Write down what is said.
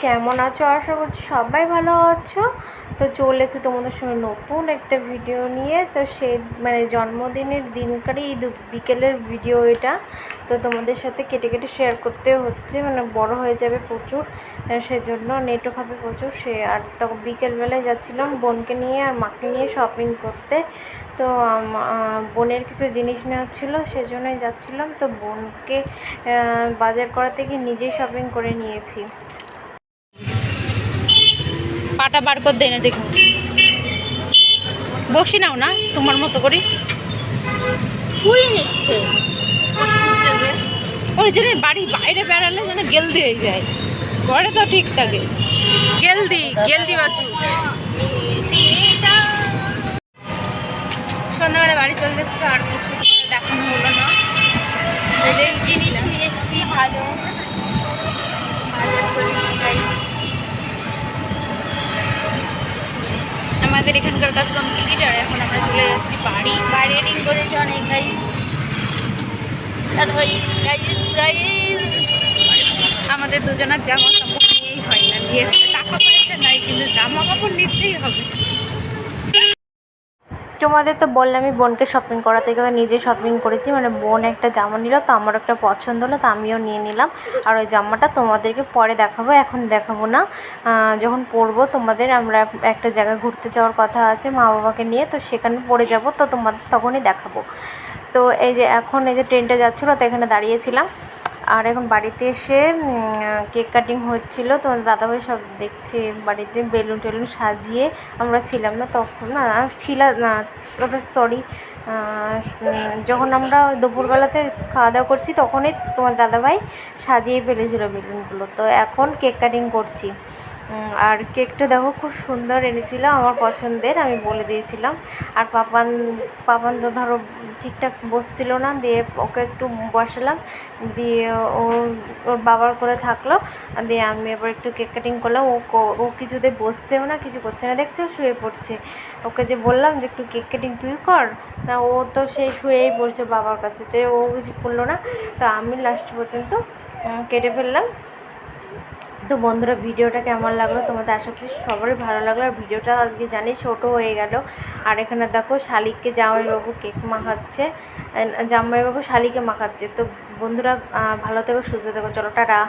কেমন আছো? আশা করছি সবাই ভালো আছো। তো চলে এসেছি তোমাদের সঙ্গে নতুন একটা ভিডিও নিয়ে। তো সেই জন্মদিনের দিনকারই বিকেলের ভিডিও এটা। তো তোমাদের সাথে কেটে কেটে শেয়ার করতে হচ্ছে, বড় হয়ে যাবে প্রচুর, সেজন্য নেটও খাবে প্রচুর। আর তখন বিকেলবেলায় যাচ্ছিলাম বোনকে নিয়ে আর মাকে নিয়ে শপিং করতে। তো বোনের কিছু জিনিস নেওয়া ছিল, সেজন্যই যাচ্ছিলাম। তো বোনকে বাজার করাতে গিয়ে নিজেই শপিং করে নিয়েছি। পাটা বার করে দেয় না, দেখো বসি নাও না তোমার মতো করে শুয়ে নিচ্ছে। ওই জন্য বাড়ি বাইরে বেড়ালে যেন গেলদি হয়ে যায়, ঘরে তো ঠিক থাকে। গেলদি গেলদি বাছু। সন্ধ্যাবেলা বাড়ি চলে যাচ্ছে, আর কিছু দেখানো হলো না। জিনিস নিয়েছি, ভালো বাজার করেছি গাইস। আমাদের এখানকার কাজ কমপ্লিট, আর এখন আমরা চলে যাচ্ছি বাড়ি। বার্গেনিং করেছি অনেক গাইস। তারপর গাইস আমাদের দুজনের জামা কাপড় নিয়েই হয় না, নিয়ে টাকা পয়সা নাই কিন্তু জামা কাপড় নিতেই হবে। তোমাদের তো বললামই বোনকে শপিং করাতে গেলে নিজে শপিং করেছি। বোন একটা জামা নিল, তো আমার একটা পছন্দ হলো, তো আমিও নিয়ে নিলাম। আর ওই জামাটা তোমাদেরকে পরে দেখাবো, এখন দেখাবো না। যখন পরবো তোমাদের, আমরা একটা জায়গায় ঘুরতে যাওয়ার কথা আছে মা বাবাকে নিয়ে, তো সেখানে পরে যাব, তো তোমাদের তখনই দেখাবো। তো এই যে এখন এই যে ট্রেনটা যাচ্ছিলো, তো এখানে দাঁড়িয়েছিলাম। আর এখন বাড়িতে এসে কেক কাটিং হচ্ছিলো। তো দাদাভাই সব দেখছে, বাড়িতে বেলুন টেলুন সাজিয়ে। আমরা ছিলাম না তখন, না ছিলাম না, ওটা সরি, যখন আমরা দুপুরবেলাতে খাওয়া দাওয়া করছি তখনই তোমার দাদাভাই সাজিয়ে ফেলেছিলো বেলুনগুলো। তো এখন কেক কাটিং করছি। আর কেকটা দেখো খুব সুন্দর এনেছিল, আমার পছন্দের, আমি বলে দিয়েছিলাম। আর পাপান তো ধরো ঠিকঠাক বসছিল না, দিয়ে ওকে একটু বসালাম, দিয়ে ওর বাবার করে থাকলো। দিয়ে আমি এবার একটু কেক কাটিং করলাম। ও কিছুতে বসছেও না, কিছু করছে না, দেখছো শুয়ে পড়ছে। ওকে যে বললাম যে একটু কেক কাটিং তুই কর, তা ও তো সেই শুয়েই পড়ছে বাবার কাছে, তো ও কিছু করলো না। তো আমি লাস্ট পর্যন্ত কেটে ফেললাম। তো বন্ধুরা, ভিডিওটা কেমন লাগলো তোমাদের? আশা করছি সবারই ভালো লাগলো। আর ভিডিওটা আজকে জানি ছোটো হয়ে গেল। আর এখানে দেখো শালিককে জামাইবাবু কেক মাখাচ্ছে, জামাইবাবু শালিকে মাখাচ্ছে। তো বন্ধুরা, ভালো থেকো, সুস্থ থেকো, চলো টাটা।